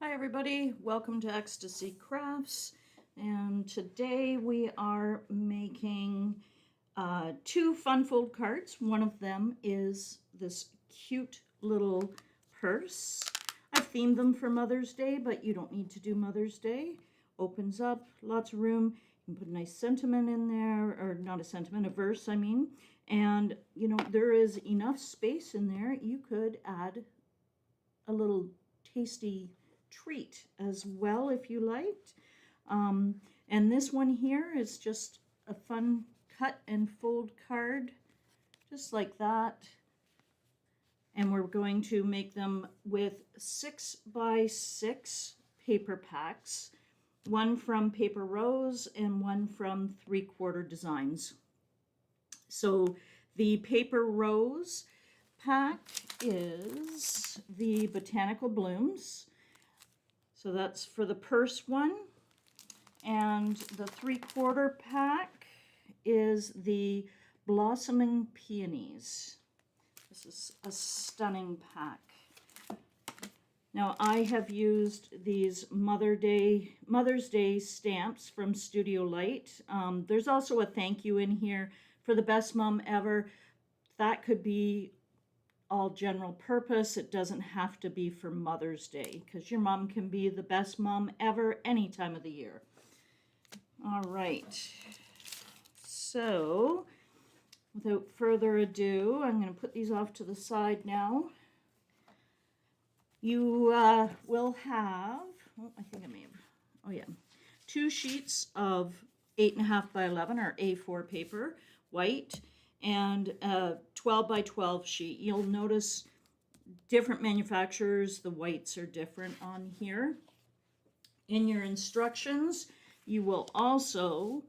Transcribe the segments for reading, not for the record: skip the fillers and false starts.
Hi everybody, welcome to Ecstasy Crafts, and today we are making two fun fold cards. One of them is this cute little purse. I've themed them for Mother's Day, but you don't need to do Mother's Day. Opens up, lots of room. You can put a nice sentiment in there, or not a sentiment, a verse I mean, and you know, there is enough space in there. You could add a little tasty treat as well if you liked. And this one here is just a fun cut and fold card, just like that. And we're going to make them with 6x6 paper packs, one from Paper Rose and one from 3/4 Designs. So the Paper Rose pack is the Botanical Blooms. So that's for the purse one. And the 3/4 pack is the Blossoming Peonies. This is a stunning pack. Now I have used these Mother's Day stamps from Studio Light. There's also a thank you in here for the best mom ever. That could be all general purpose. It doesn't have to be for Mother's Day, because your mom can be the best mom ever any time of the year. All right, so without further ado, I'm going to put these off to the side now. You will have, I think I may have, 2 sheets of 8.5 by 11 or A4 paper, white, and a 12 by 12 sheet. You'll notice different manufacturers, the whites are different on here. In your instructions, you will also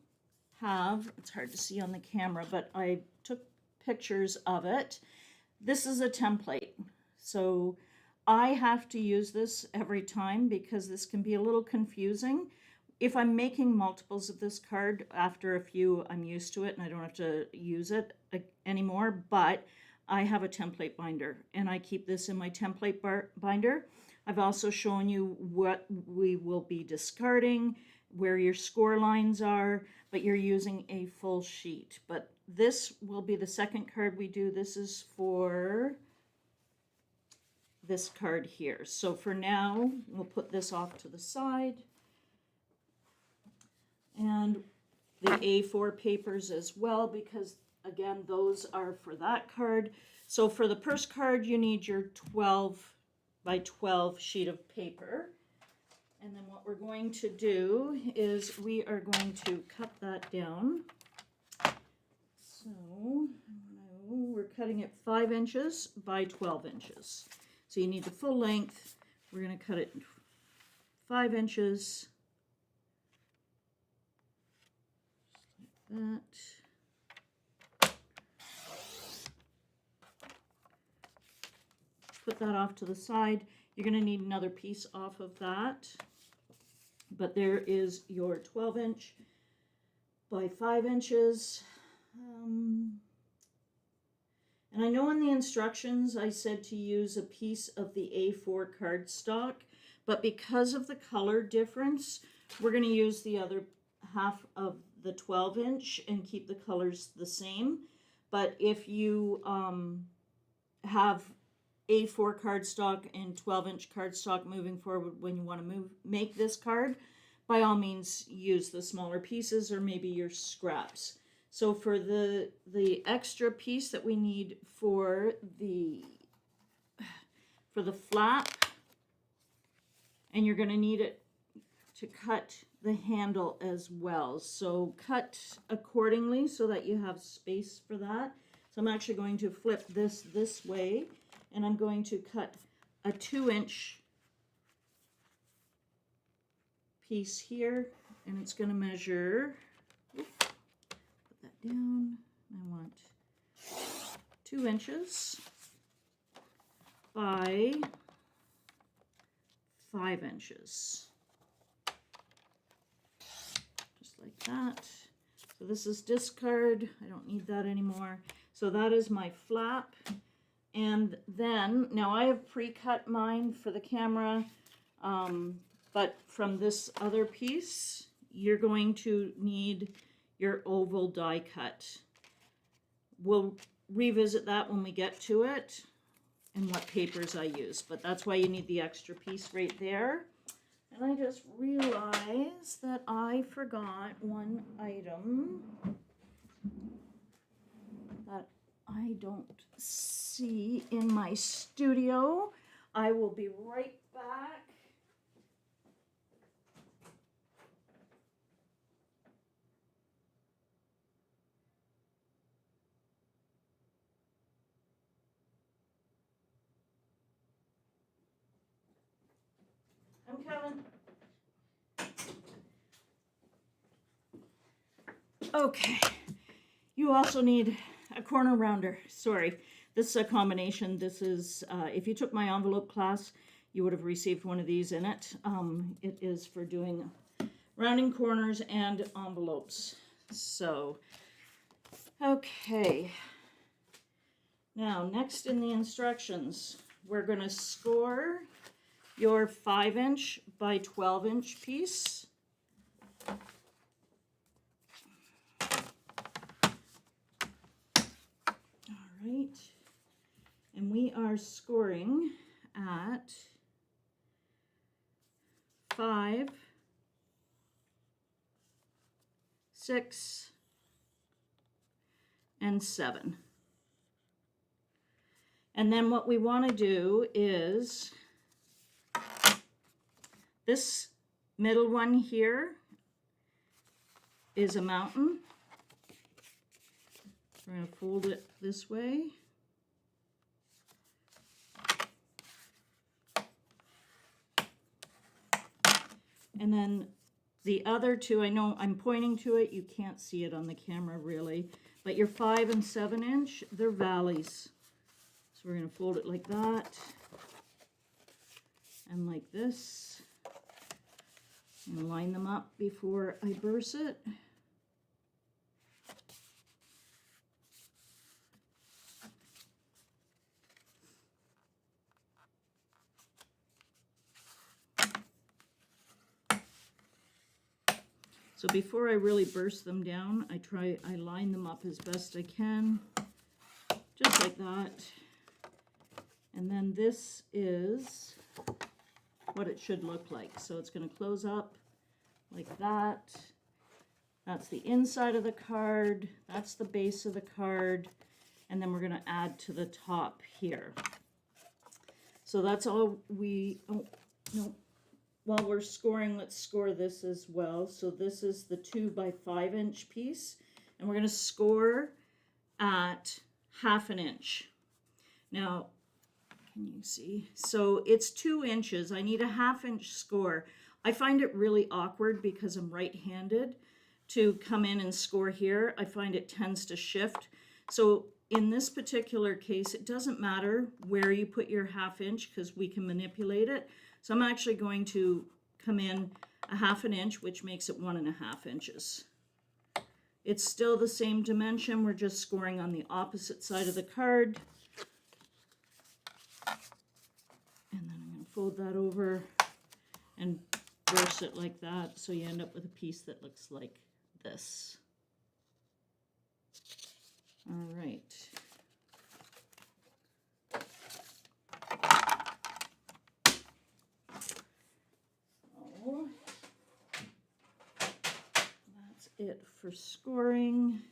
have, it's hard to see on the camera, but I took pictures of it. This is a template. So I have to use this every time because this can be a little confusing. If I'm making multiples of this card, after a few, I'm used to it and I don't have to use it anymore, but I have a template binder and I keep this in my template binder. I've also shown you what we will be discarding, where your score lines are, but you're using a full sheet. But this will be the second card we do. This is for this card here. So for now, we'll put this off to the side. And the A4 papers as well, because again, those are for that card. So for the purse card, you need your 12 by 12 sheet of paper. And then what we're going to do is we are going to cut that down. So we're cutting it 5 inches by 12 inches. So you need the full length. We're going to cut it 5 inches. That. Put that off to the side. You're going to need another piece off of that. But there is your 12-inch by 5 inches. And I know in the instructions I said to use a piece of the A4 cardstock, but because of the color difference, we're going to use the other half of the 12-inch and keep the colors the same. But if you have A4 cardstock and 12-inch cardstock moving forward when you want to make this card, by all means use the smaller pieces or maybe your scraps. So for the extra piece that we need for the flap, and you're going to need it to cut the handle as well. So cut accordingly so that you have space for that. So I'm actually going to flip this way, and I'm going to cut a 2-inch piece here, and it's going to measure, put that down, I want 2 inches by 5 inches. Like that. So this is discard. I don't need that anymore. So that is my flap. And then, now I have pre-cut mine for the camera. But from this other piece, you're going to need your oval die cut. We'll revisit that when we get to it and what papers I use, but that's why you need the extra piece right there. And I just realized that I forgot one item that I don't see in my studio. I will be right back. I'm coming. Okay, you also need a corner rounder. Sorry, this is a combination. This is, if you took my envelope class, you would have received one of these in it. It is for doing rounding corners and envelopes. So, okay. Now, next in the instructions, we're going to score your 5-inch by 12-inch piece. All right, and we are scoring at 5, 6, and 7. And then what we want to do is this middle one here is a mountain. We're going to fold it this way. And then the other two, I know I'm pointing to it, you can't see it on the camera really, but your 5 and 7 inch, they're valleys. So we're going to fold it like that and like this and line them up before I burse it. So before I really burst them down, I line them up as best I can, just like that. And then this is what it should look like. So it's going to close up like that. That's the inside of the card. That's the base of the card. And then we're going to add to the top here. So that's all we, oh, no. While we're scoring, let's score this as well. So this is the 2 by 5 inch piece. And we're going to score at 1/2 inch. Now, can you see? So it's 2 inches. I need a 1/2 inch score. I find it really awkward because I'm right-handed to come in and score here. I find it tends to shift. So in this particular case, it doesn't matter where you put your 1/2 inch because we can manipulate it. So I'm actually going to come in a 1/2 inch, which makes it 1.5 inches. It's still the same dimension. We're just scoring on the opposite side of the card. And then I'm going to fold that over and burst it like that, so you end up with a piece that looks like this. All right. So that's it for scoring.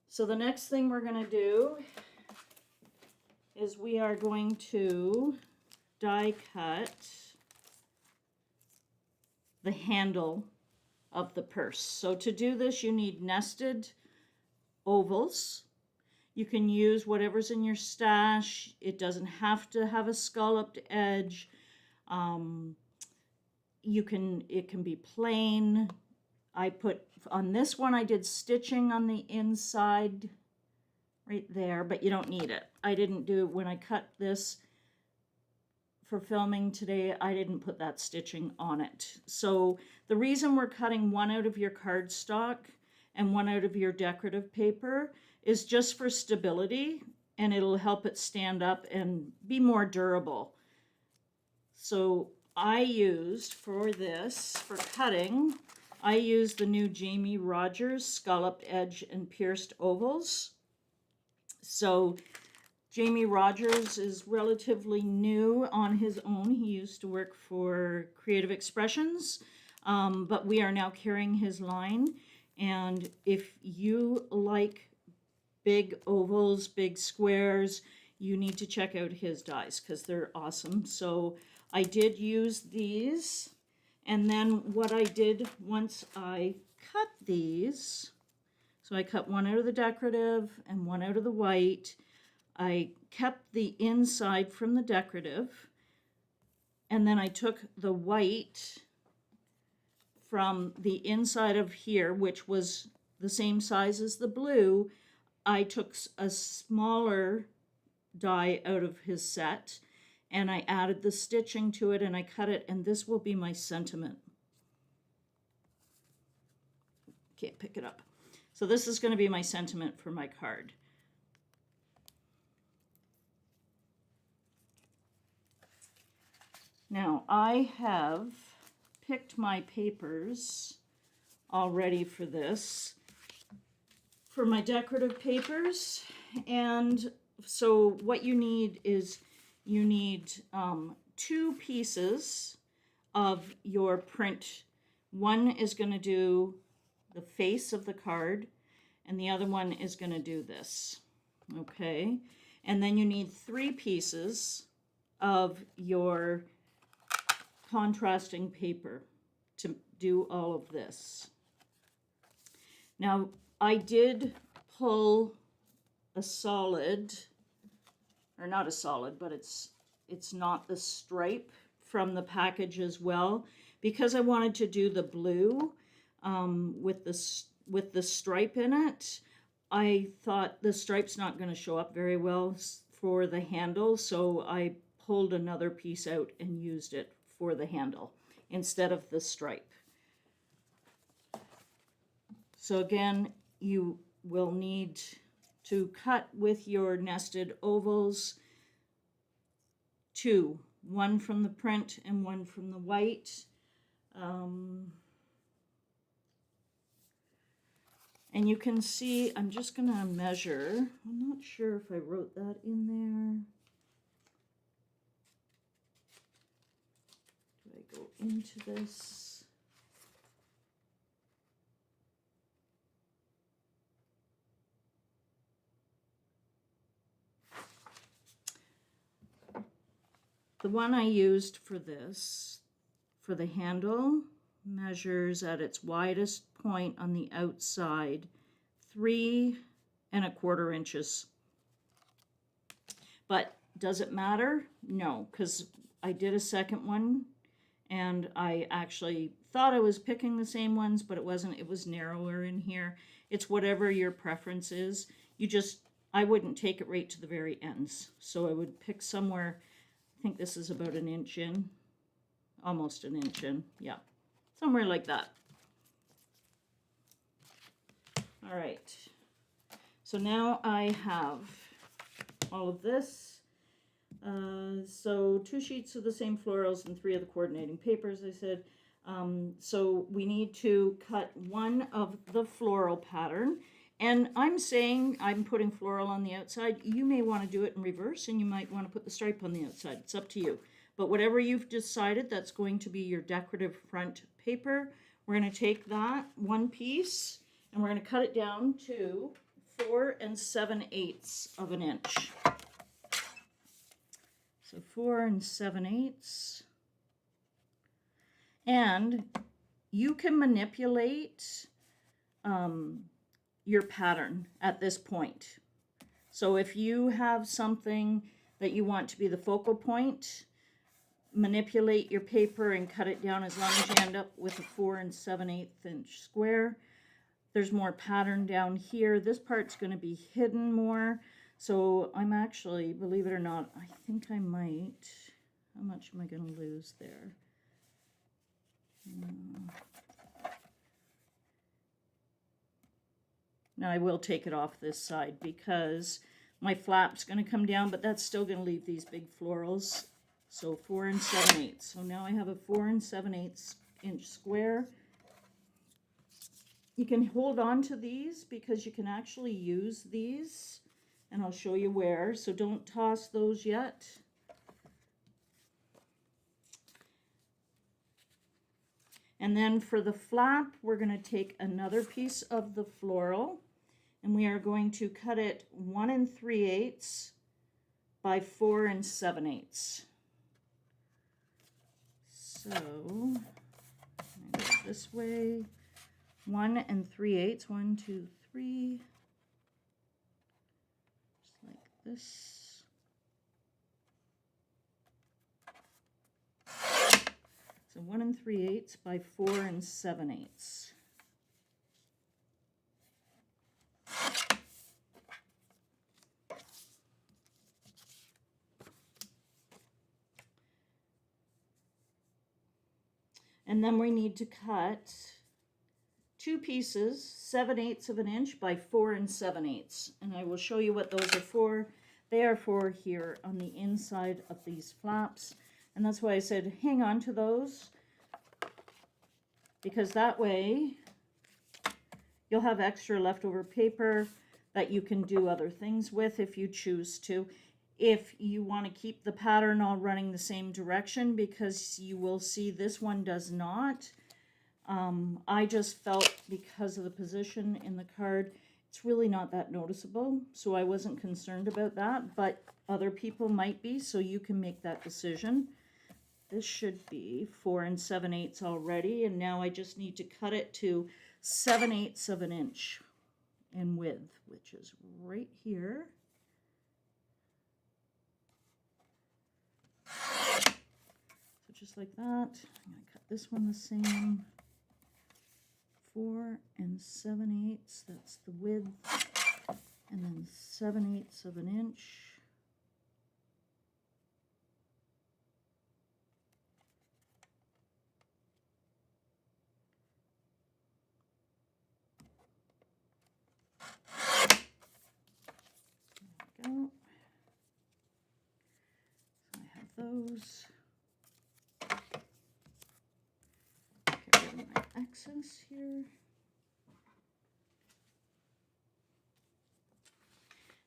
So the next thing we're going to do is we are going to die cut the handle of the purse. So to do this, you need nested ovals. You can use whatever's in your stash. It doesn't have to have a scalloped edge. It can be plain. I put on this one, I did stitching on the inside right there, but you don't need it. I didn't do, when I cut this for filming today, I didn't put that stitching on it. So the reason we're cutting one out of your cardstock and one out of your decorative paper is just for stability. and it'll help it stand up and be more durable. So I used for this, for cutting, I used the new Jamie Rogers Scalloped Edge and Pierced Ovals. So Jamie Rogers is relatively new on his own. He used to work for Creative Expressions, but we are now carrying his line. And if you like big ovals, big squares, you need to check out his dies because they're awesome. So I did use these. And then what I did once I cut these, so I cut one out of the decorative and one out of the white. I kept the inside from the decorative, and then I took the white from the inside of here, which was the same size as the blue. I took a smaller die out of his set, and I added the stitching to it, and I cut it, and this will be my sentiment. Can't pick it up. So this is going to be my sentiment for my card. Now, I have picked my papers already for this, for my decorative papers. And so what you need is you need 2 pieces of your print. One is going to do the face of the card, and the other one is going to do this. Okay? And then you need 3 pieces of your contrasting paper to do all of this. Now, I did pull a solid, or not a solid, but it's not the stripe from the package as well, because I wanted to do the blue with the stripe in it. I thought the stripe's not going to show up very well for the handle, so I pulled another piece out and used it for the handle instead of the stripe. So again, you will need to cut with your nested ovals 2, one from the print and one from the white. And you can see, I'm just going to measure. I'm not sure if I wrote that in there. Go into this. The one I used for this, for the handle, measures at its widest point on the outside 3¼ inches. But does it matter? No, because I did a second one, and I actually thought I was picking the same ones, but it wasn't. It was narrower in here. It's whatever your preference is. I wouldn't take it right to the very ends. So I would pick somewhere, I think this is about 1 inch in, almost 1 inch in, yeah, somewhere like that. All right, so now I have all of this. So 2 sheets of the same florals and 3 of the coordinating papers, I said. So we need to cut one of the floral pattern. And I'm saying I'm putting floral on the outside. You may want to do it in reverse, and you might want to put the stripe on the outside. It's up to you. But whatever you've decided, that's going to be your decorative front paper. We're going to take that one piece, and we're going to cut it down to 4 7/8 of an inch. So 4 7/8. And you can manipulate your pattern at this point. So if you have something that you want to be the focal point, manipulate your paper and cut it down as long as you end up with a 4 7/8 inch square. There's more pattern down here. This part's going to be hidden more. So I'm actually, believe it or not, I think I might, how much am I going to lose there? Now I will take it off this side because my flap's going to come down, but that's still going to leave these big florals. So 4 7/8. So now I have a 4 7/8 inch square. You can hold on to these because you can actually use these, and I'll show you where. So don't toss those yet. And then for the flap, we're going to take another piece of the floral, and we are going to cut it 1 3/8 by 4 7/8. So I go this way, 1 3/8, 1, 2, 3, just like this. So 1 3/8 by 4 7/8. And then we need to cut 2 pieces, 7/8 of an inch by 4 7/8. And I will show you what those are for. They are for here on the inside of these flaps. And that's why I said hang on to those, because that way you'll have extra leftover paper that you can do other things with if you choose to. If you want to keep the pattern all running the same direction, because you will see this one does not. I just felt because of the position in the card, it's really not that noticeable, so I wasn't concerned about that, but other people might be, so you can make that decision. This should be 4 7/8 already, and now I just need to cut it to 7/8 of an inch in width, which is right here. So just like that, I'm going to cut this one the same. 4 7/8, that's the width, and then 7/8 of an inch. There we go. So I have those. Get rid of my excess here.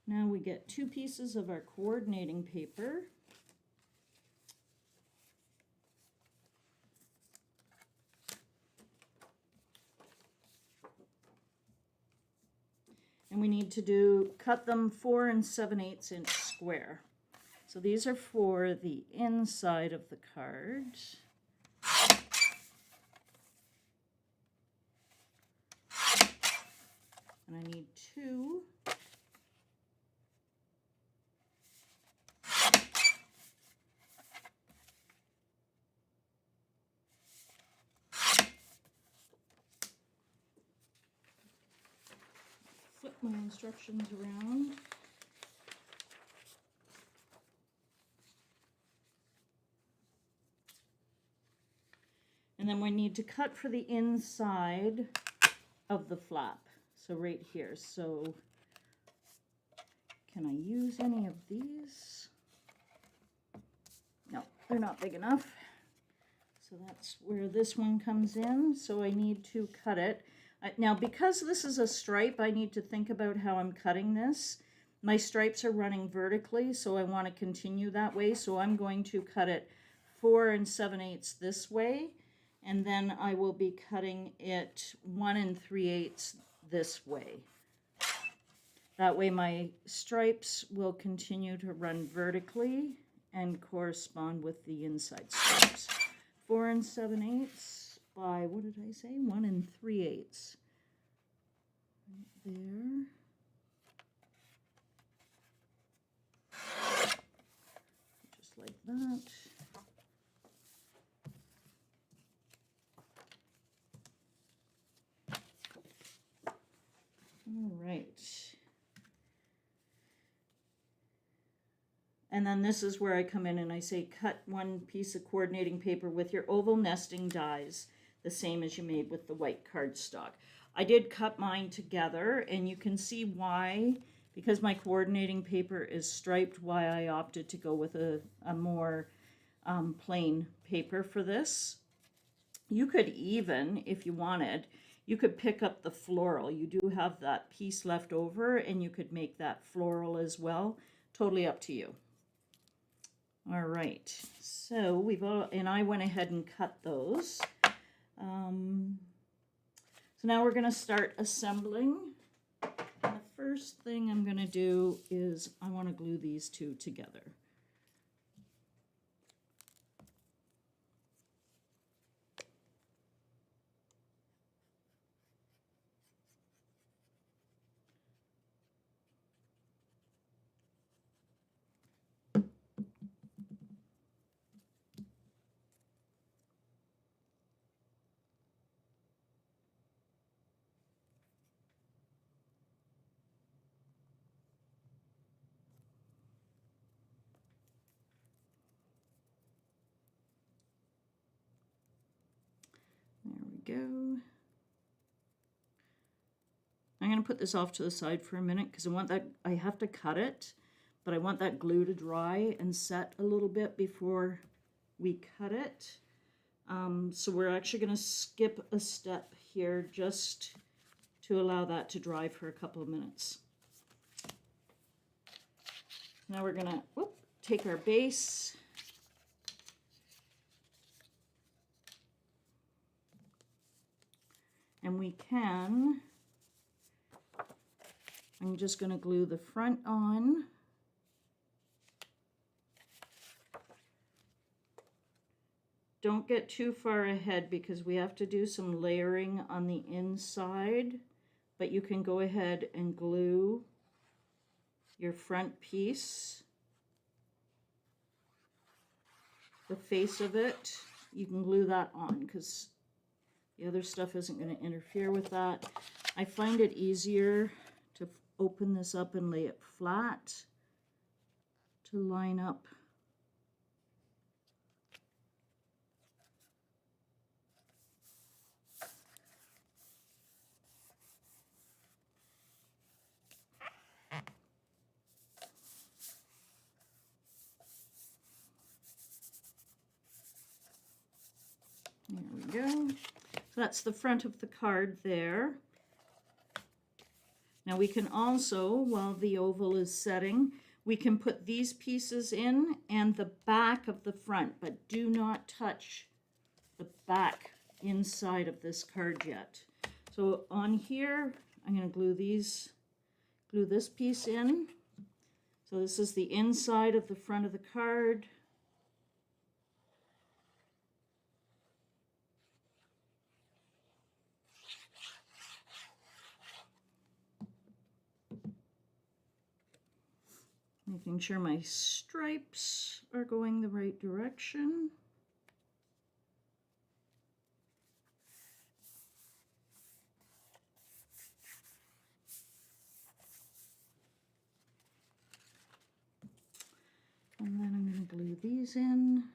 Now we get 2 pieces of our coordinating paper. And we need to cut them 4 7/8 inch square. So these are for the inside of the card. And I need 2. Flip my instructions around. And then we need to cut for the inside of the flap. So right here. So can I use any of these? No, they're not big enough. So that's where this one comes in. So I need to cut it. Now, because this is a stripe, I need to think about how I'm cutting this. My stripes are running vertically, so I want to continue that way. So I'm going to cut it 4 7/8 this way, and then I will be cutting it 1 3/8 this way. That way my stripes will continue to run vertically and correspond with the inside stripes. 4 7/8 by, what did I say? 1 3/8. Right there. Just like that. All right. And then this is where I come in and I say cut 1 piece of coordinating paper with your oval nesting dies, the same as you made with the white cardstock. I did cut mine together, and you can see why, because my coordinating paper is striped, why I opted to go with a more plain paper for this. You could even, if you wanted, you could pick up the floral. You do have that piece left over, and you could make that floral as well. Totally up to you. All right, so and I went ahead and cut those. So now we're going to start assembling. The first thing I'm going to do is I want to glue these two together. There we go. I'm going to put this off to the side for a minute because I have to cut it, but I want that glue to dry and set a little bit before we cut it. So we're actually going to skip a step here just to allow that to dry for a couple of minutes. Now we're going to take our base. And we can, I'm just going to glue the front on. Don't get too far ahead because we have to do some layering on the inside, but you can go ahead and glue your front piece, the face of it. You can glue that on because the other stuff isn't going to interfere with that. I find it easier to open this up and lay it flat to line up. There we go. So that's the front of the card there. Now we can also, while the oval is setting, we can put these pieces in and the back of the front, but do not touch the back inside of this card yet. So on here, I'm going to glue this piece in. So this is the inside of the front of the card. Making sure my stripes are going the right direction. And then I'm going to glue these in.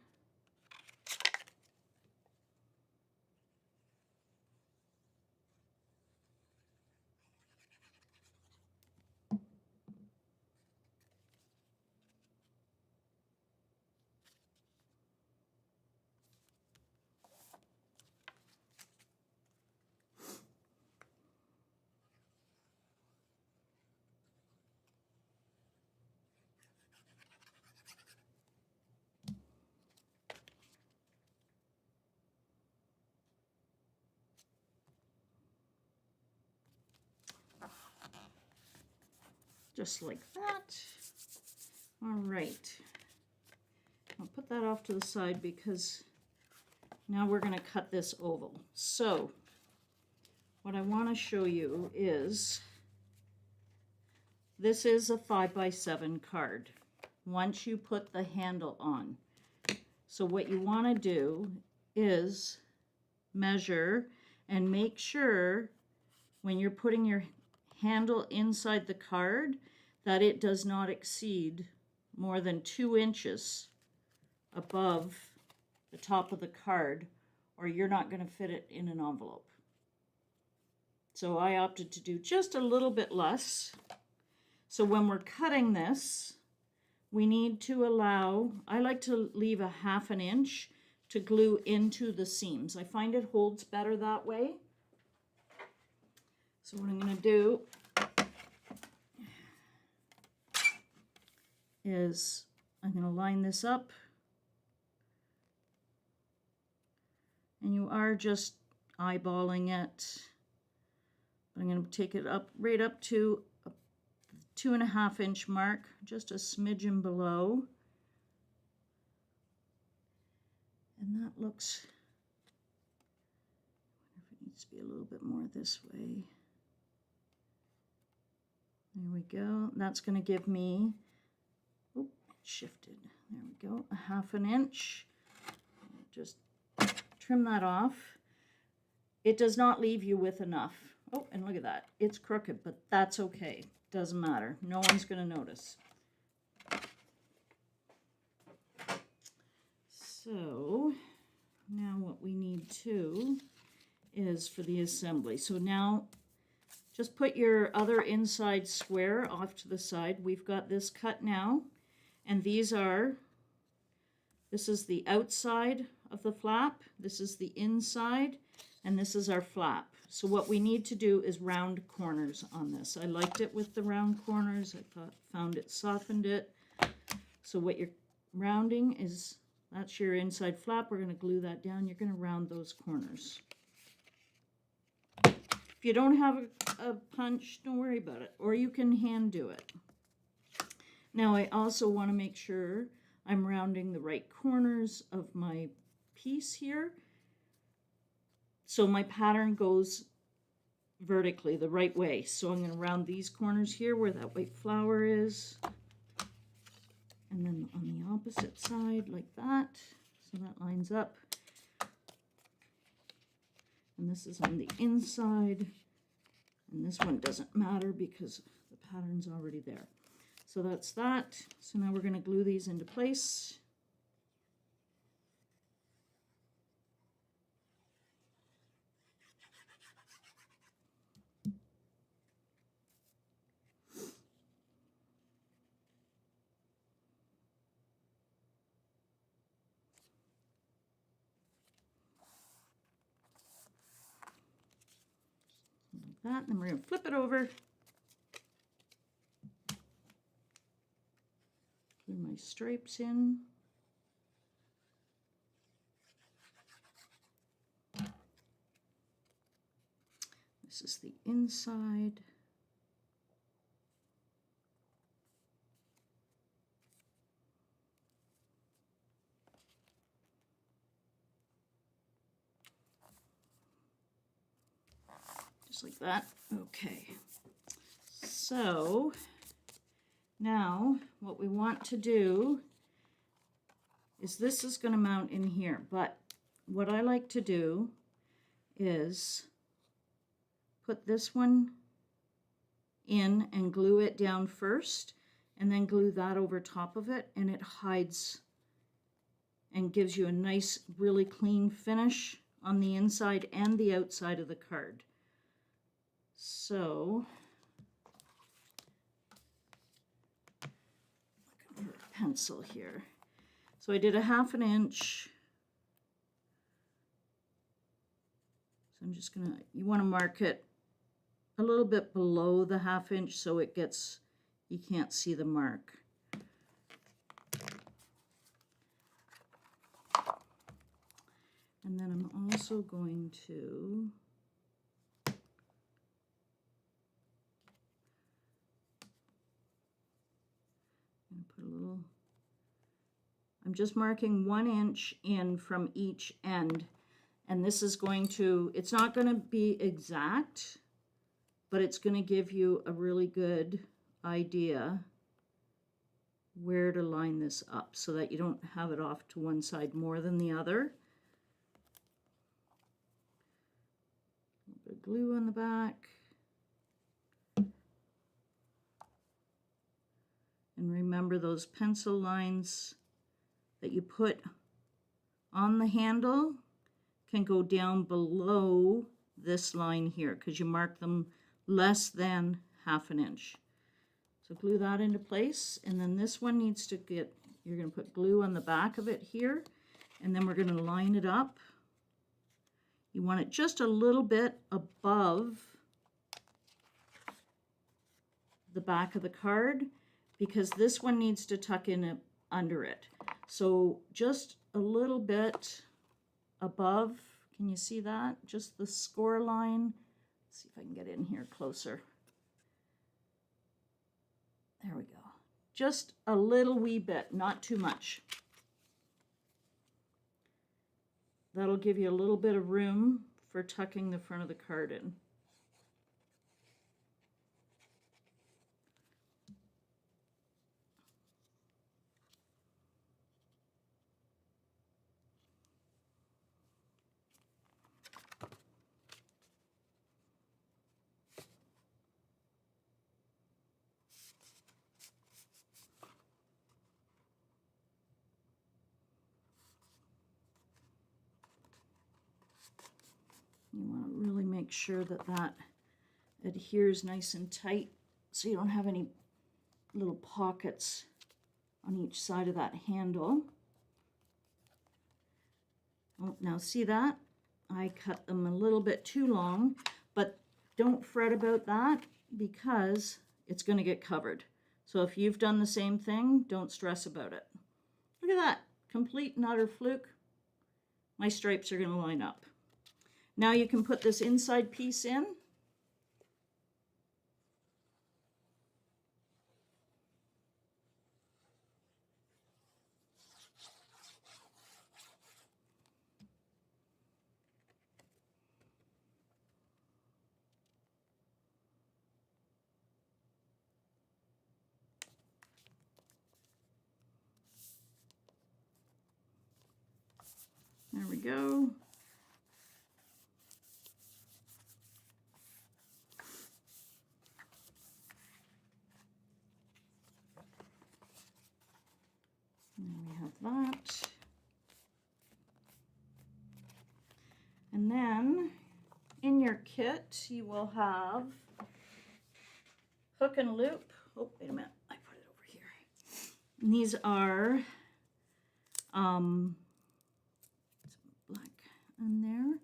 Just like that. All right. I'll put that off to the side because now we're going to cut this oval. So what I want to show you is this is a 5x7 card once you put the handle on. So what you want to do is measure and make sure when you're putting your handle inside the card that it does not exceed more than 2 inches above the top of the card, or you're not going to fit it in an envelope. So I opted to do just a little bit less. So when we're cutting this, we need to allow, I like to leave a 1/2 inch to glue into the seams. I find it holds better that way. So what I'm going to do is I'm going to line this up. And you are just eyeballing it. I'm going to take it up right up to a 2.5 inch mark, just a smidgen below. And that looks, I wonder if it needs to be a little bit more this way. There we go. That's going to give me, oh, it shifted. There we go, a 1/2 inch. Just trim that off. It does not leave you with enough. Oh, and look at that. It's crooked, but that's okay. Doesn't matter. No one's going to notice. So now what we need to is for the assembly. So now just put your other inside square off to the side. We've got this cut now, and these are, this is the outside of the flap, this is the inside, and this is our flap. So what we need to do is round corners on this. I liked it with the round corners. I found it softened it. So what you're rounding is, that's your inside flap. We're going to glue that down. You're going to round those corners. If you don't have a punch, don't worry about it. Or you can hand do it. Now I also want to make sure I'm rounding the right corners of my piece here. So my pattern goes vertically the right way. So I'm going to round these corners here where that white flower is. And then on the opposite side like that. So that lines up. And this is on the inside. And this one doesn't matter because the pattern's already there. So that's that. So now we're going to glue these into place. That, and then we're going to flip it over. Glue my stripes in. This is the inside. Just like that. Okay. So now what we want to do is this is going to mount in here, but what I like to do is put this one in and glue it down first, and then glue that over top of it, and it hides and gives you a nice, really clean finish on the inside and the outside of the card. So, look at her pencil here. So I did a 1/2 inch. So I'm just gonna, you want to mark it a little bit below the 1/2 inch so it gets, you can't see the mark. And then I'm also going to put a little, I'm just marking 1 inch in from each end, and this is going to, it's not going to be exact, but it's going to give you a really good idea where to line this up so that you don't have it off to one side more than the other. A little bit of glue on the back. And remember, those pencil lines that you put on the handle can go down below this line here because you mark them less than 1/2 inch. So So glue that into place, and then this one needs to get, you're going to put glue on the back of it here, and then we're going to line it up. You want it just a little bit above the back of the card, because this one needs to tuck in under it. So just a little bit above, can you see that? Just the score line. Let's see if I can get in here closer. There we go. Just a little wee bit, not too much. That'll give you a little bit of room for tucking the front of the card in. You want to really make sure that that adheres nice and tight so you don't have any little pockets on each side of that handle. Oh, now see that? I cut them a little bit too long, but don't fret about that because it's going to get covered. So if you've done the same thing, don't stress about it. Look at that, complete and utter fluke. My stripes are going to line up. Now you can put this inside piece in. There we go. And we have that. And then in your kit, you will have hook and loop. Oh, wait a minute. I put it over here. And these are black in there.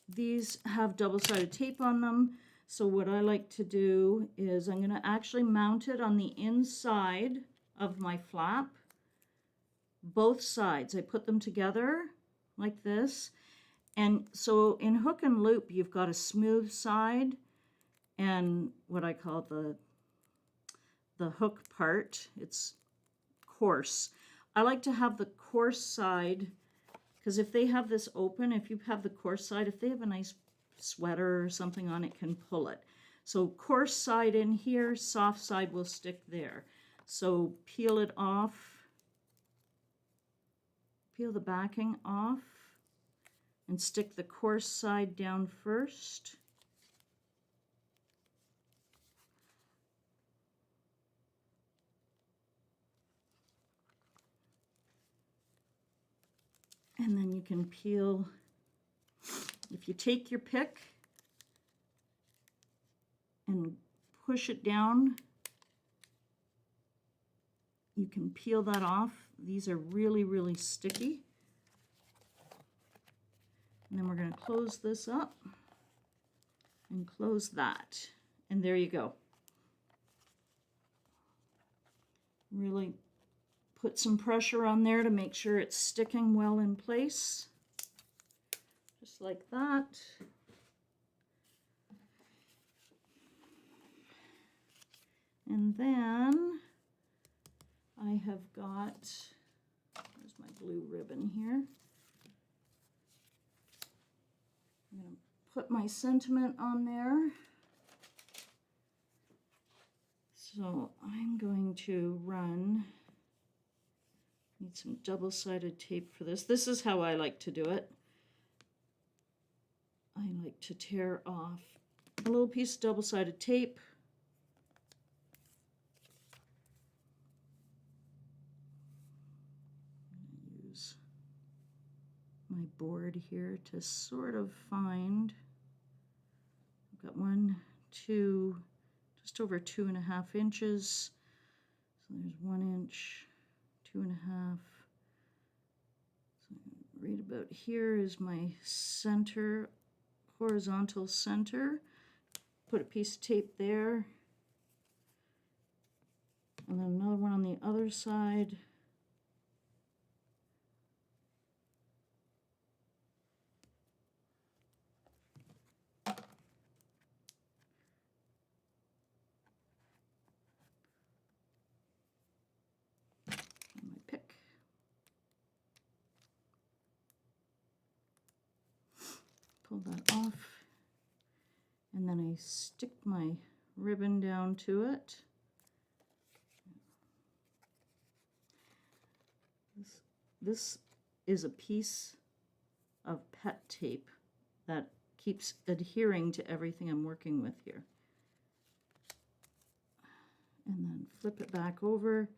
These have double-sided tape on them. So what I like to do is I'm going to actually mount it on the inside of my flap. Both sides. I put them together like this. And so in hook and loop, you've got a smooth side and what I call the hook part. It's coarse. I like to have the coarse side because if they have this open, if you have the coarse side, if they have a nice sweater or something on it, can pull it. So coarse side in here, soft side will stick there. So peel it off, peel the backing off, and stick the coarse side down first. And then you can peel, if you take your pick and push it down, you can peel that off. These are really, really sticky. And then we're going to close this up and close that. And there you go. Really put some pressure on there to make sure it's sticking well in place. Just like that. And then I have got, there's my blue ribbon here. I'm going to put my sentiment on there. So I'm going to run, need some double-sided tape for this. This is how I like to do it. I like to tear off a little piece of double-sided tape. Use my board here to sort of find, I've got 1, 2, just over 2.5 inches. So there's 1 inch, 2.5. So right about here is my center, horizontal center. Put a piece of tape there. And then another one on the other side. And my pick. Pull that off. And then I stick my ribbon down to it. This is a piece of pet tape that keeps adhering to everything I'm working with here. And then flip it back over.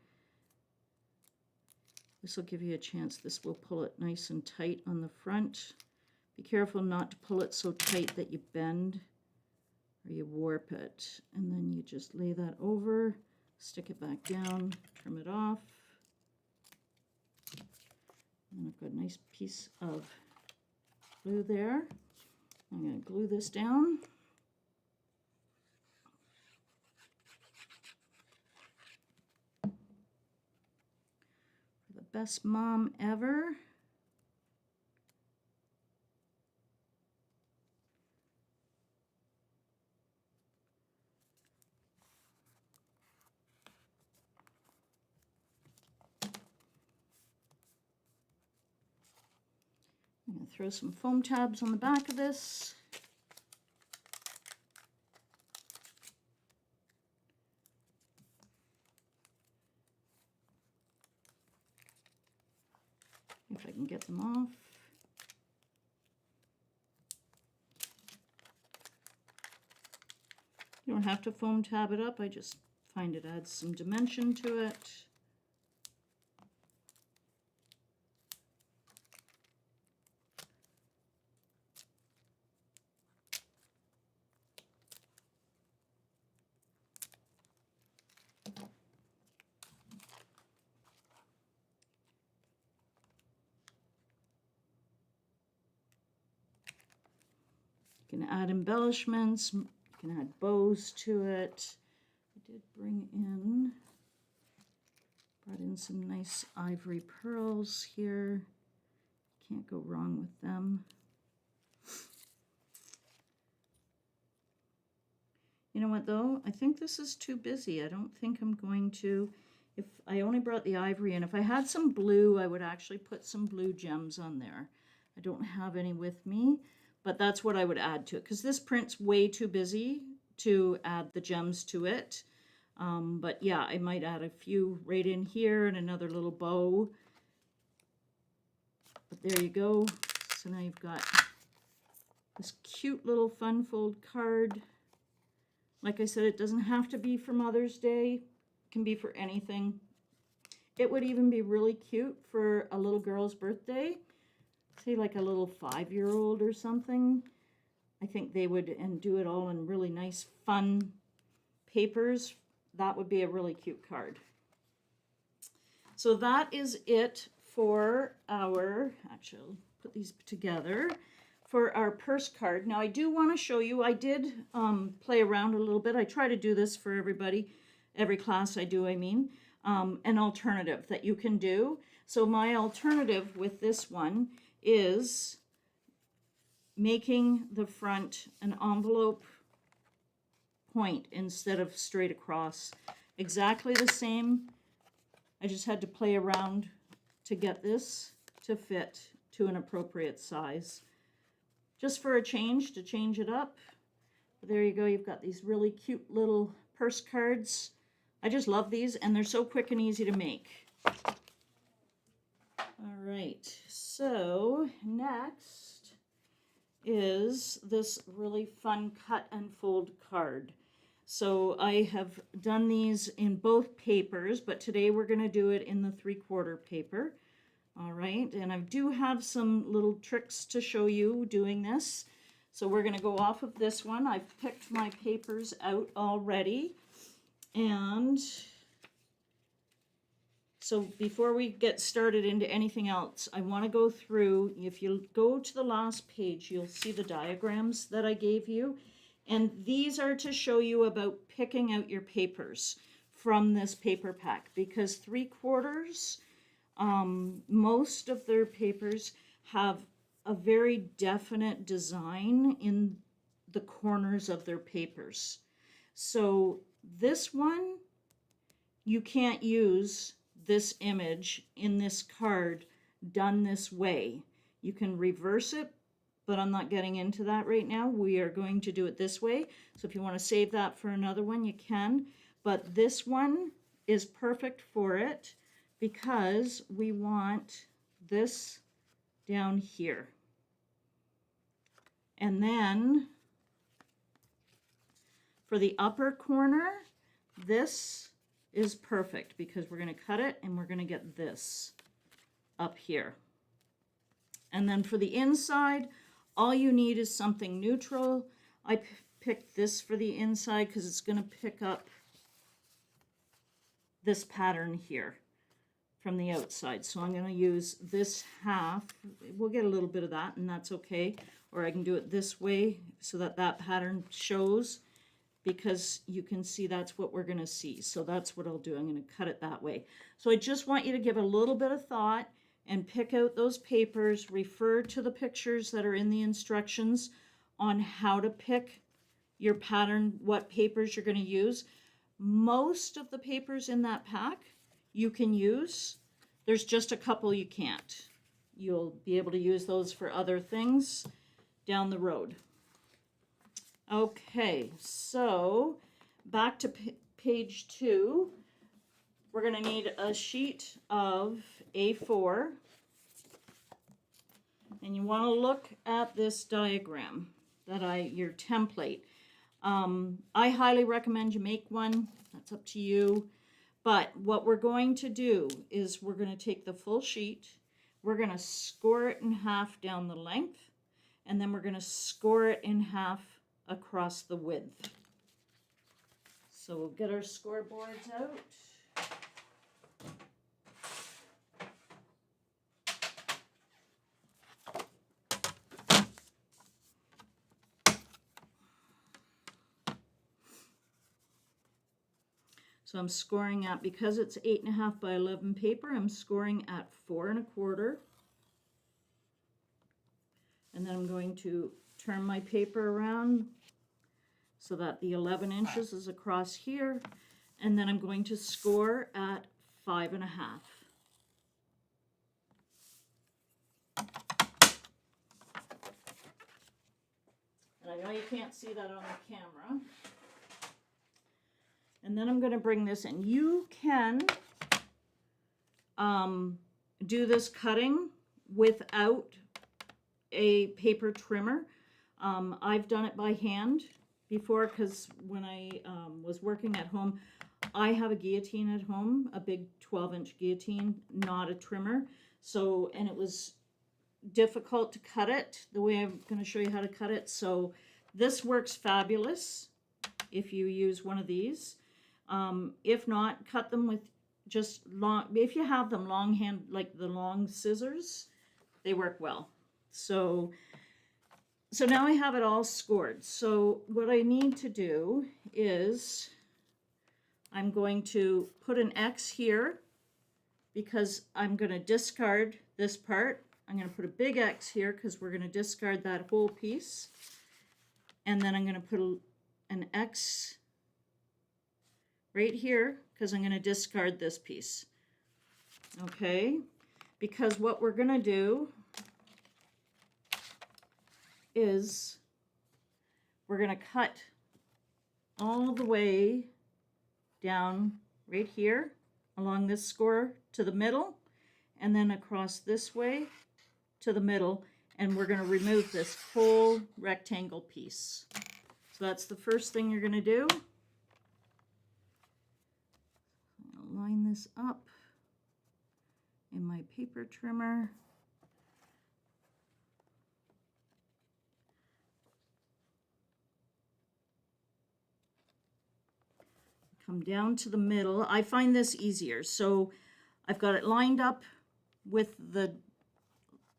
This will give you a chance. This will pull it nice and tight on the front. Be careful not to pull it so tight that you bend or you warp it. And then you just lay that over, stick it back down, trim it off. And I've got a nice piece of glue there. I'm going to glue this down. For the best mom ever. I'm going to throw some foam tabs on the back of this. If I can get them off. You don't have to foam tab it up. I just find it adds some dimension to it. You can add embellishments, you can add bows to it. I did brought in some nice ivory pearls here. Can't go wrong with them. You know what though? I think this is too busy. I don't think I'm going to, if I only brought the ivory in, if I had some blue, I would actually put some blue gems on there. I don't have any with me. But that's what I would add to it, because this print's way too busy to add the gems to it. But yeah, I might add a few right in here and another little bow. But there you go. So now you've got this cute little fun fold card. Like I said, it doesn't have to be for Mother's Day. It can be for anything. It would even be really cute for a little girl's birthday. Say like a little 5-year-old or something. I think they would, and do it all in really nice fun papers. That would be a really cute card. So that is it for our, actually I'll put these together, for our purse card. Now I do want to show you, I did play around a little bit. I try to do this for everybody, every class I do, I mean, an alternative that you can do. So my alternative with this one is making the front an envelope point instead of straight across. Exactly the same. I just had to play around to get this to fit to an appropriate size. Just for a change, to change it up. But there you go, you've got these really cute little purse cards. I just love these, and they're so quick and easy to make. All right, so next is this really fun cut and fold card. So I have done these in both papers, but today we're going to do it in the 3/4 paper. All right, and I do have some little tricks to show you doing this. So we're going to go off of this one. I've picked my papers out already. And so before we get started into anything else, I want to go through, if you go to the last page, you'll see the diagrams that I gave you. And these are to show you about picking out your papers from this paper pack, because 3/4, most of their papers have a very definite design in the corners of their papers. So this one, you can't use this image in this card done this way. You can reverse it, but I'm not getting into that right now. We are going to do it this way. So if you want to save that for another one, you can. But this one is perfect for it because we want this down here. And then for the upper corner, this is perfect because we're going to cut it and we're going to get this up here. And then for the inside, all you need is something neutral. I picked this for the inside because it's going to pick up this pattern here from the outside. So I'm going to use this half. We'll get a little bit of that, and that's okay. Or I can do it this way so that that pattern shows, because you can see that's what we're going to see. So that's what I'll do. I'm going to cut it that way. So I just want you to give a little bit of thought and pick out those papers. Refer to the pictures that are in the instructions on how to pick your pattern, what papers you're going to use. Most of the papers in that pack you can use. There's just a couple you can't. You'll be able to use those for other things down the road. Okay, so back to page 2. We're going to need a sheet of A4. And you want to look at this diagram your template. I highly recommend you make one. That's up to you. But what we're going to do is we're going to take the full sheet. We're going to score it in half down the length. And then we're going to score it in half across the width. So we'll get our scoreboards out. So I'm scoring at, because it's 8.5 by 11 paper, I'm scoring at 4 1/4. And then I'm going to turn my paper around so that the 11 inches is across here. And then I'm going to score at 5 1/2. And I know you can't see that on the camera. And then I'm going to bring this in. You can do this cutting without a paper trimmer. I've done it by hand before, because when I was working at home, I have a guillotine at home, a big 12-inch guillotine, not a trimmer. So, and it was difficult to cut it the way I'm going to show you how to cut it. So this works fabulous if you use one of these. If not, cut them with just long, if you have them longhand, like the long scissors, they work well. So now I have it all scored. So what I need to do is I'm going to put an X here because I'm going to discard this part. I'm going to put a big X here because we're going to discard that whole piece. And then I'm going to put an X right here because I'm going to discard this piece. Okay? Because what we're going to do is we're going to cut all the way down right here along this score to the middle, and then across this way to the middle, and we're going to remove this whole rectangle piece. So that's the first thing you're going to do. I'll line this up in my paper trimmer. come down to the middle. I find this easier. So I've got it lined up with the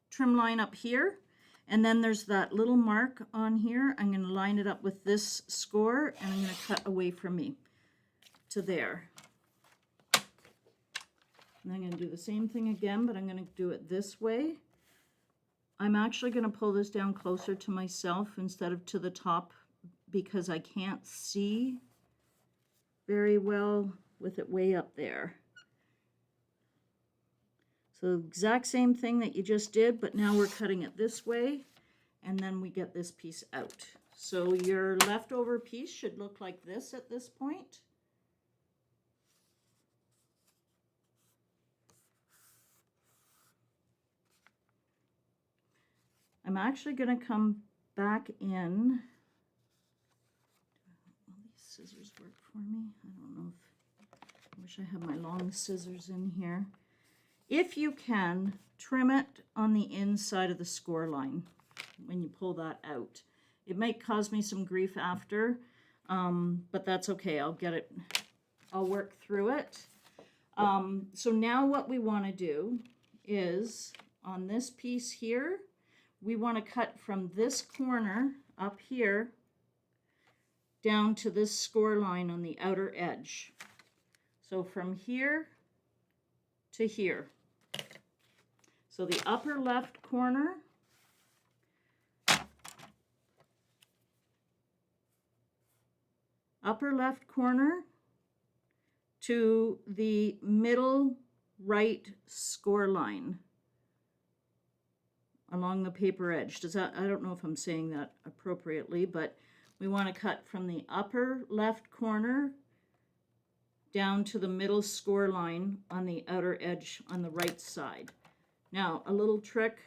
trim line up here. And then there's that little mark on here. I'm going to line it up with this score, and I'm going to cut away from me to there. And I'm going to do the same thing again, but I'm going to do it this way. I'm actually going to pull this down closer to myself instead of to the top because I can't see very well with it way up there. So exact same thing that you just did, but now we're cutting it this way, and then we get this piece out. So your leftover piece should look like this at this point. I'm actually going to come back in. Will these scissors work for me? I don't know if, I wish I had my long scissors in here. If you can, trim it on the inside of the score line when you pull that out. It might cause me some grief after, but that's okay. I'll work through it. So now what we want to do is on this piece here, we want to cut from this corner up here down to this score line on the outer edge. So from here to here. So the upper left corner, to the middle right score line along the paper edge. Does that, I don't know if I'm saying that appropriately, but we want to cut from the upper left corner down to the middle score line on the outer edge on the right side. Now, a little trick,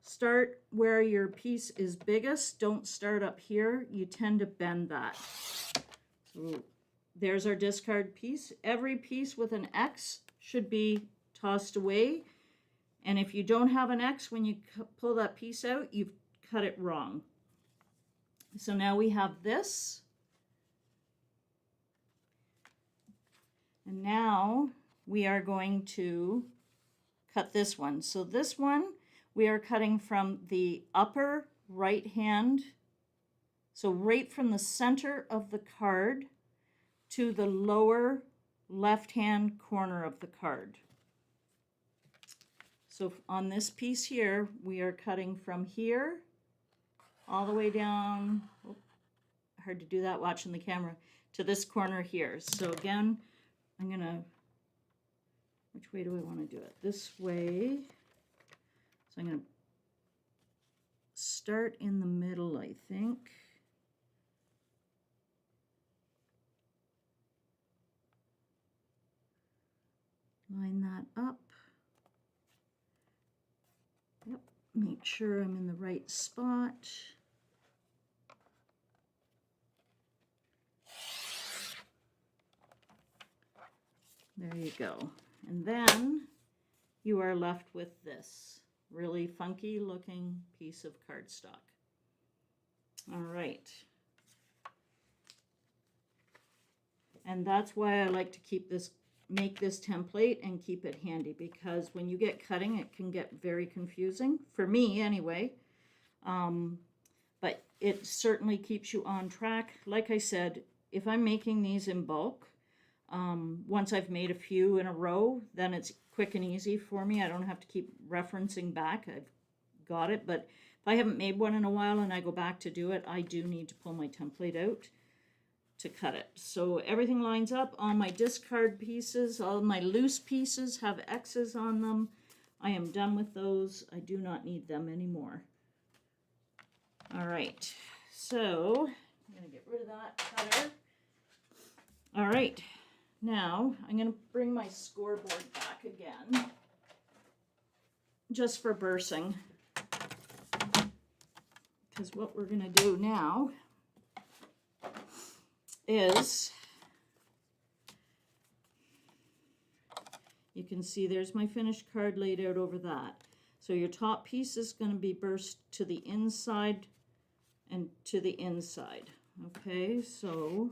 start where your piece is biggest. Don't start up here. You tend to bend that. So there's our discard piece. Every piece with an X should be tossed away. And if you don't have an X when you pull that piece out, you've cut it wrong. So now we have this. And now we are going to cut this one. So this one, we are cutting from the upper right hand, so right from the center of the card to the lower left hand corner of the card. So on this piece here, we are cutting from here all the way down, oh, hard to do that watching the camera, to this corner here. So again, I'm gonna, which way do I want to do it? This way. So I'm going to start in the middle, I think. Line that up. Yep, make sure I'm in the right spot. There you go. And then you are left with this really funky looking piece of cardstock. All right. And that's why I like to make this template and keep it handy, because when you get cutting, it can get very confusing, for me anyway. But it certainly keeps you on track. Like I said, if I'm making these in bulk, once I've made a few in a row, then it's quick and easy for me. I don't have to keep referencing back. I've got it. But if I haven't made one in a while and I go back to do it, I do need to pull my template out to cut it. So everything lines up. All my discard pieces, all my loose pieces have X's on them. I am done with those. I do not need them anymore. All right. So I'm going to get rid of that cutter. All right. Now, I'm going to bring my scoreboard back again, just for bursing, because what we're going to do now is, you can see there's my finished card laid out over that. So your top piece is going to be burst to the inside and to the inside. Okay, so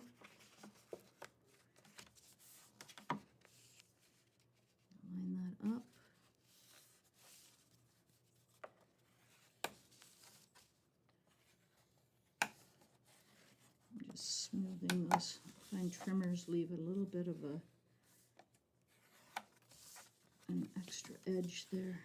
smoothing those. I find trimmers leave a little bit of an extra edge there.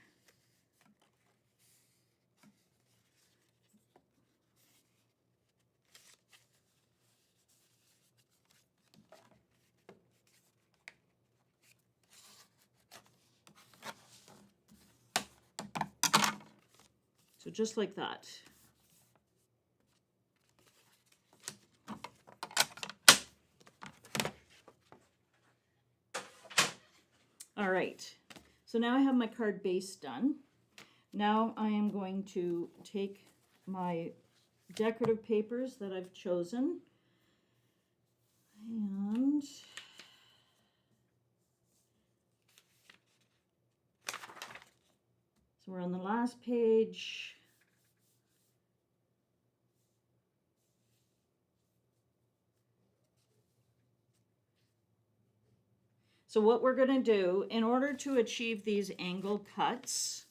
So just like that. All right, so now I have my card base done. Now I am going to take my decorative papers that I've chosen, and so we're on the last page. So what we're going to do, in order to achieve these angle cuts,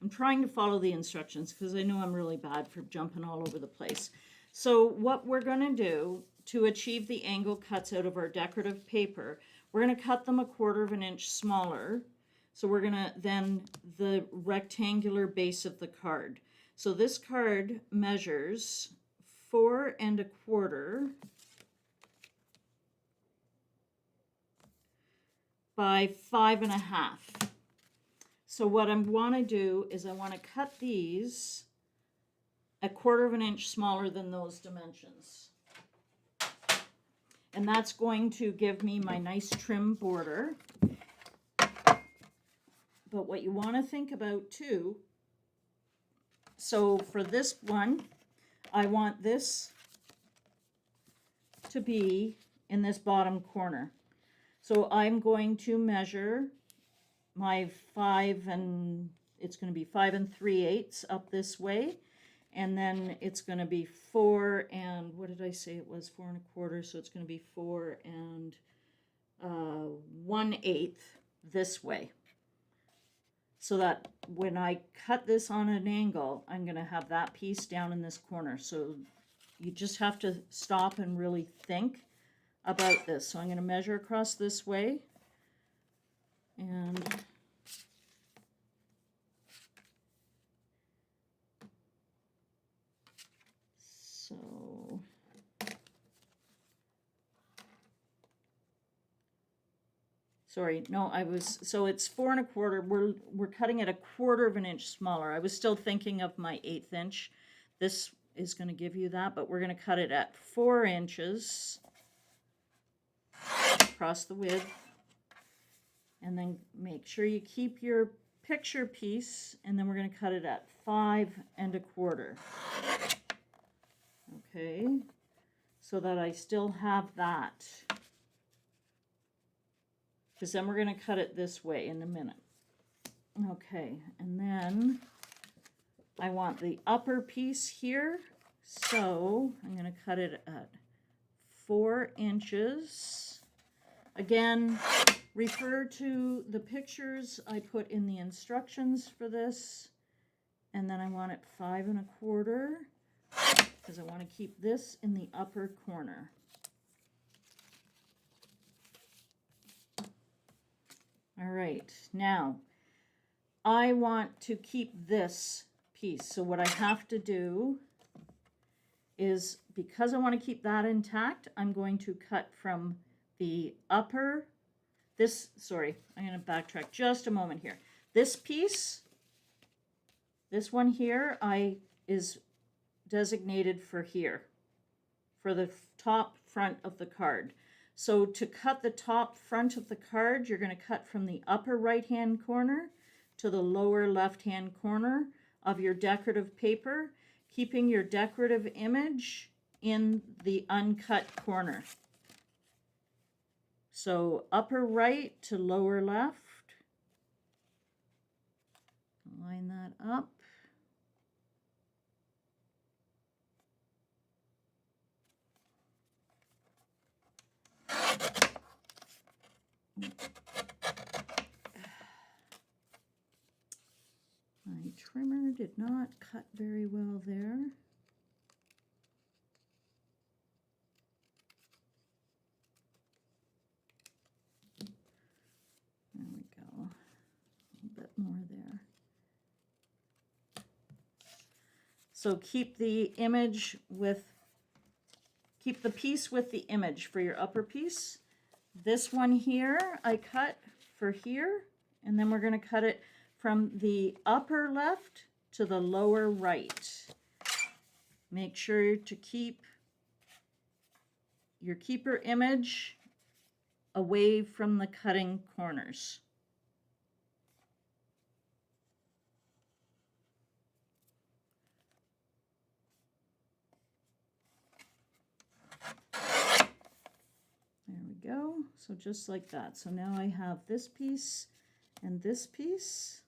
I'm trying to follow the instructions because I know I'm really bad for jumping all over the place. So what we're going to do to achieve the angle cuts out of our decorative paper, we're going to cut them 1/4 inch smaller. So we're going to then the rectangular base of the card. So this card measures 4 1/4 by 5 1/2. So what I want to do is I want to cut these 1/4 inch smaller than those dimensions. And that's going to give me my nice trim border. But what you want to think about too, so for this one, I want this to be in this bottom corner. So I'm going to measure my 5 and it's going to be 5 3/8 up this way, and then it's going to be 4 and what did I say it was, 4 1/4, so it's going to be 4 1/8 this way, so that when I cut this on an angle, I'm going to have that piece down in this corner. So you just have to stop and really think about this. So I'm going to measure across this way, and so sorry, no, so it's 4 1/4. We're cutting it 1/4 inch smaller. I was still thinking of my 1/8 inch. This is going to give you that, but we're going to cut it at 4 inches across the width, and then make sure you keep your picture piece, and then we're going to cut it at 5 1/4. Okay, so that I still have that, because then we're going to cut it this way in a minute. Okay, and then I want the upper piece here, so I'm going to cut it at 4 inches. Again, refer to the pictures I put in the instructions for this, and then I want it 5 1/4 because I want to keep this in the upper corner. All right, now I want to keep this piece. So what I have to do is, because I want to keep that intact, I'm going to cut from the upper, I'm going to backtrack just a moment here. This piece, this one here, is designated for here, for the top front of the card. So to cut the top front of the card, you're going to cut from the upper right-hand corner to the lower left-hand corner of your decorative paper, keeping your decorative image in the uncut corner. So upper right to lower left. Line that up. My trimmer did not cut very well there. So keep the piece with the image for your upper piece. This one here, I cut for here, and then we're going to cut it from the upper left to the lower right. Make sure to keep your keeper image away from the cutting corners. There we go. So just like that. So now I have this piece and this piece.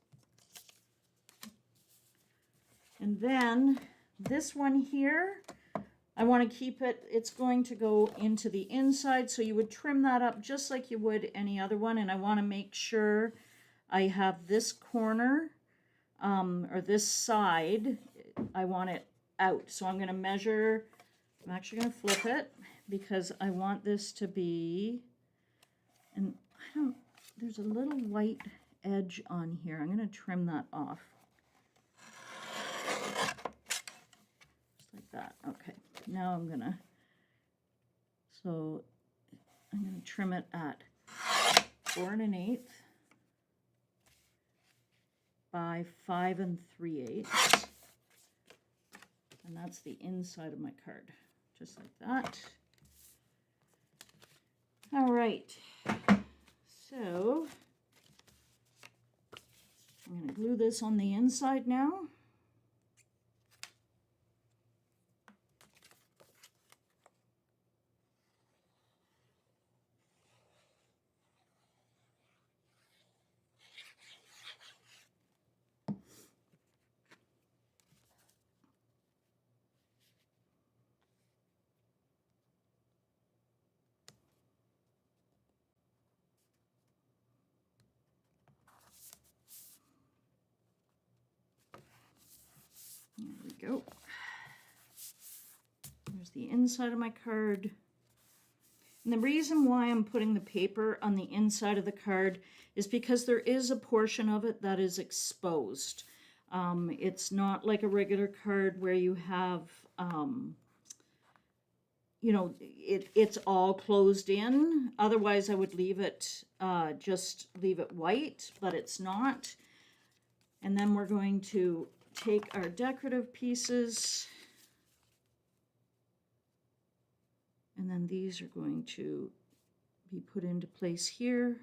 And then this one here, I want to keep it, it's going to go into the inside, so you would trim that up just like you would any other one. And I want to make sure I have this corner, or this side, I want it out. So I'm going to measure, I'm actually going to flip it, because I want this to be, and there's a little white edge on here. I'm going to trim that off. Just like that. Okay. Now I'm going to trim it at 4 1/8 by 5 3/8. And that's the inside of my card. Just like that. All right, so I'm going to glue this on the inside now. There we go. There's the inside of my card. And the reason why I'm putting the paper on the inside of the card is because there is a portion of it that is exposed. It's not like a regular card where you have, you know, it's all closed in. Otherwise, I would leave it, just leave it white, but it's not. And then we're going to take our decorative pieces, and then these are going to be put into place here.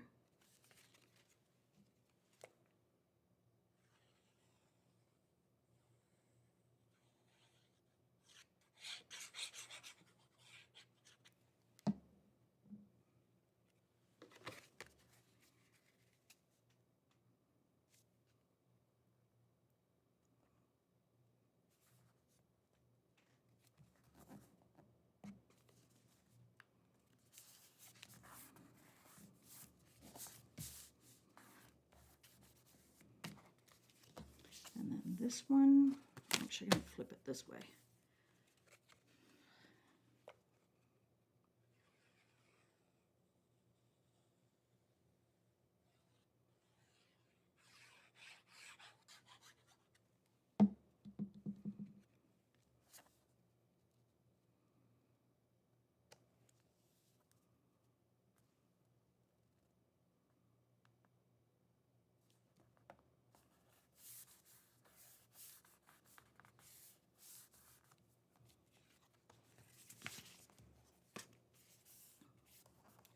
And then this one, I'm actually going to flip it this way.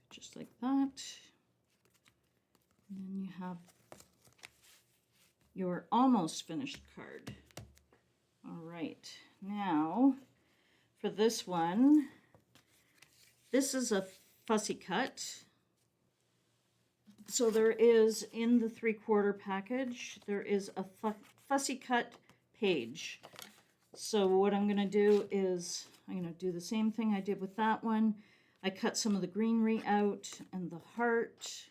Just like that. And then you have your almost finished card. All right, now for this one, this is a fussy cut. So there is, in the 3/4 package, there is a fussy cut page. So what I'm going to do is, I'm going to do the same thing I did with that one. I cut some of the greenery out and the heart.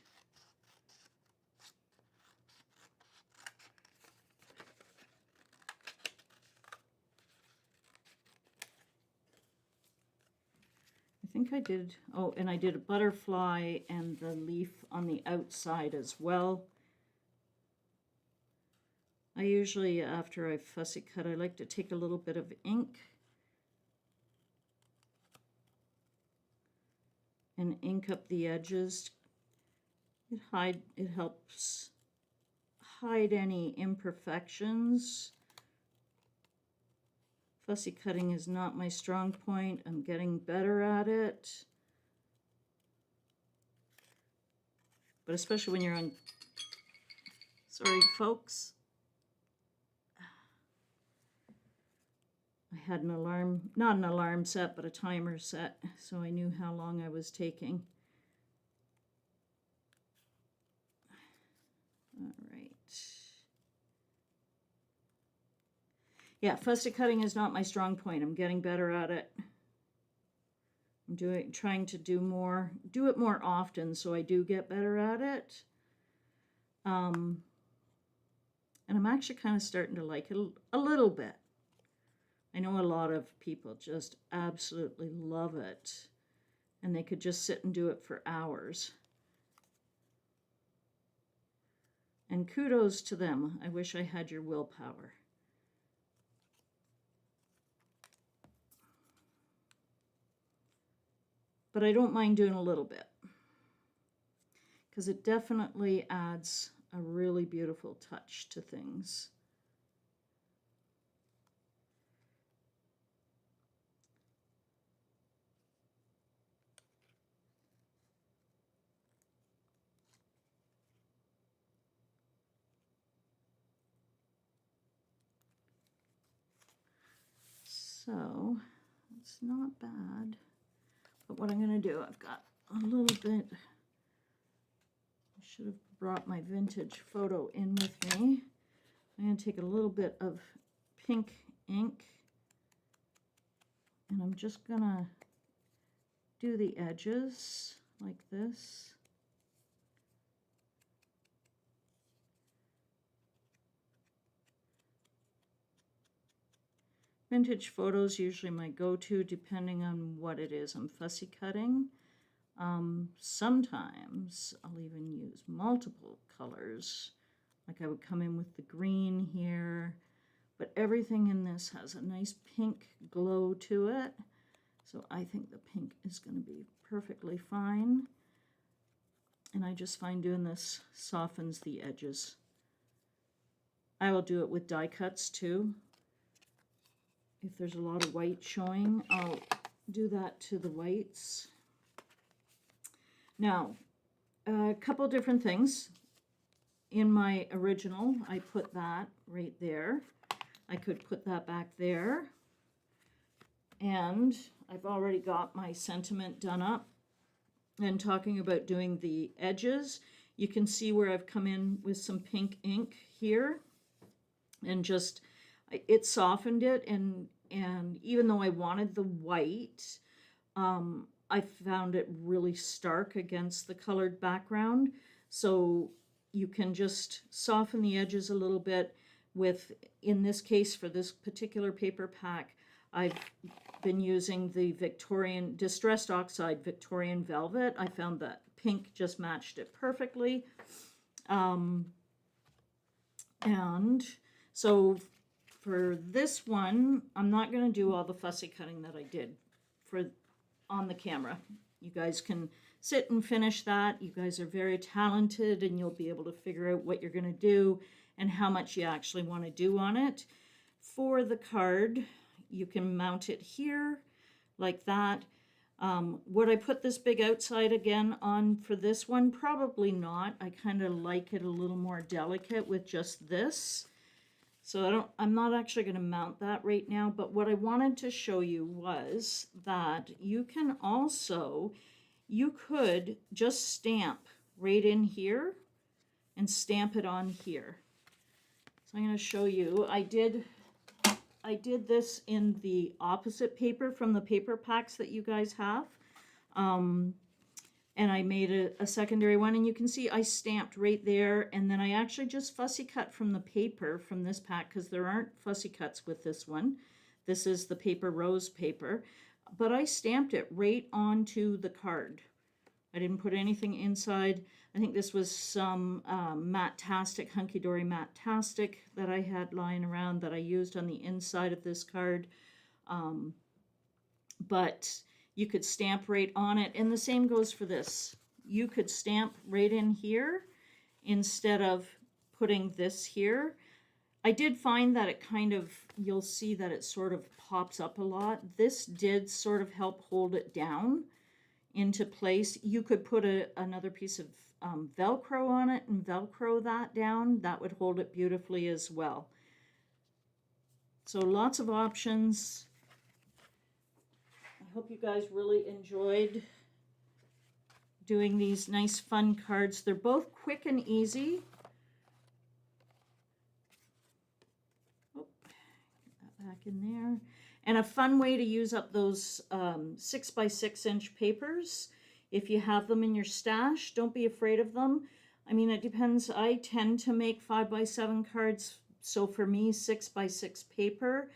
I think I did, oh, and I did a butterfly and the leaf on the outside as well. I usually, after I fussy cut, I like to take a little bit of ink and ink up the edges. It helps hide any imperfections. Fussy cutting is not my strong point. I'm getting better at it. But especially when you're on, sorry folks. I had an alarm, not an alarm set, but a timer set, so I knew how long I was taking. All right. Yeah, fussy cutting is not my strong point. I'm getting better at it. I'm trying to do it more often, so I do get better at it. And I'm actually kind of starting to like it a little bit. I know a lot of people just absolutely love it, and they could just sit and do it for hours. And kudos to them. I wish I had your willpower. But I don't mind doing a little bit, because it definitely adds a really beautiful touch to things. So it's not bad. But what I'm going to do, I've got a little bit, I should have brought my vintage photo in with me. I'm going to take a little bit of pink ink, and I'm just going to do the edges like this. Vintage photos usually my go-to depending on what it is I'm fussy cutting. Sometimes I'll even use multiple colors. Like I would come in with the green here, but everything in this has a nice pink glow to it. So I think the pink is going to be perfectly fine. And I just find doing this softens the edges. I will do it with die cuts too. If there's a lot of white showing, I'll do that to the whites. Now, a couple different things. In my original, I put that right there. I could put that back there. And I've already got my sentiment done up. And talking about doing the edges, you can see where I've come in with some pink ink here. And just, it softened it, and even though I wanted the white, I found it really stark against the colored background. So you can just soften the edges a little bit with, in this case, for this particular paper pack, I've been using the Victorian Distressed Oxide Victorian Velvet. I found that pink just matched it perfectly. And so for this one, I'm not going to do all the fussy cutting that I did on the camera. You guys can sit and finish that. You guys are very talented, and you'll be able to figure out what you're going to do and how much you actually want to do on it. For the card, you can mount it here like that. Would I put this big outside again on for this one? Probably not. I kind of like it a little more delicate with just this. So I'm not actually going to mount that right now, but what I wanted to show you was that you can also, you could just stamp right in here and stamp it on here. So I'm going to show you. I did this in the opposite paper from the paper packs that you guys have. And I made a secondary one, and you can see I stamped right there, and then I actually just fussy cut from the paper from this pack, because there aren't fussy cuts with this one. This is the paper rose paper, but I stamped it right onto the card. I didn't put anything inside. I think this was some Matte-tastic, Hunky Dory Matte-tastic that I had lying around that I used on the inside of this card. But you could stamp right on it, and the same goes for this. You could stamp right in here instead of putting this here. I did find that it kind of, you'll see that it sort of pops up a lot. This did sort of help hold it down into place. You could put another piece of Velcro on it and Velcro that down. That would hold it beautifully as well. So lots of options. I hope you guys really enjoyed doing these nice fun cards. They're both quick and easy. Oh, get that back in there. And a fun way to use up those 6 by 6 inch papers. If you have them in your stash, don't be afraid of them. I mean, it depends. I tend to make 5 by 7 cards. So for me, 6 by 6 paper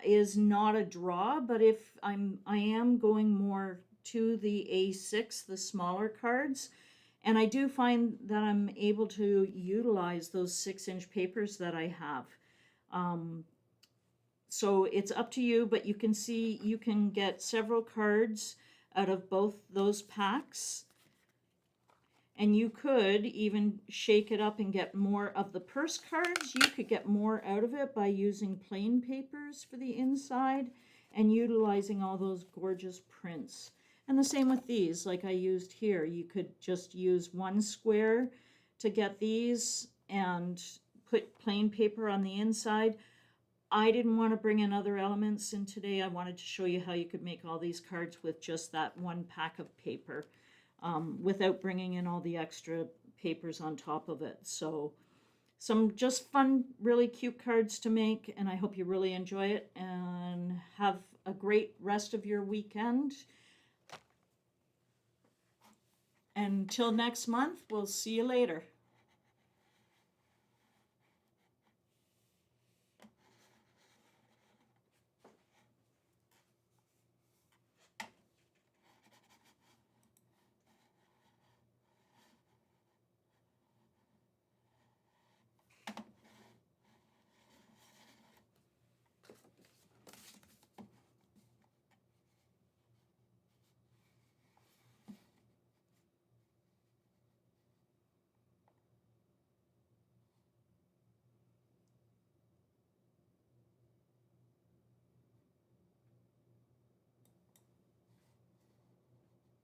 is not a draw, but if I am going more to the A6, the smaller cards, and I do find that I'm able to utilize those 6-inch papers that I have. So it's up to you, but you can see you can get several cards out of both those packs. And you could even shake it up and get more of the purse cards. You could get more out of it by using plain papers for the inside and utilizing all those gorgeous prints. And the same with these, like I used here. You could just use one square to get these and put plain paper on the inside. I didn't want to bring in other elements in today. I wanted to show you how you could make all these cards with just that one pack of paper without bringing in all the extra papers on top of it. So some just fun, really cute cards to make, and I hope you really enjoy it and have a great rest of your weekend. Until next month, we'll see you later.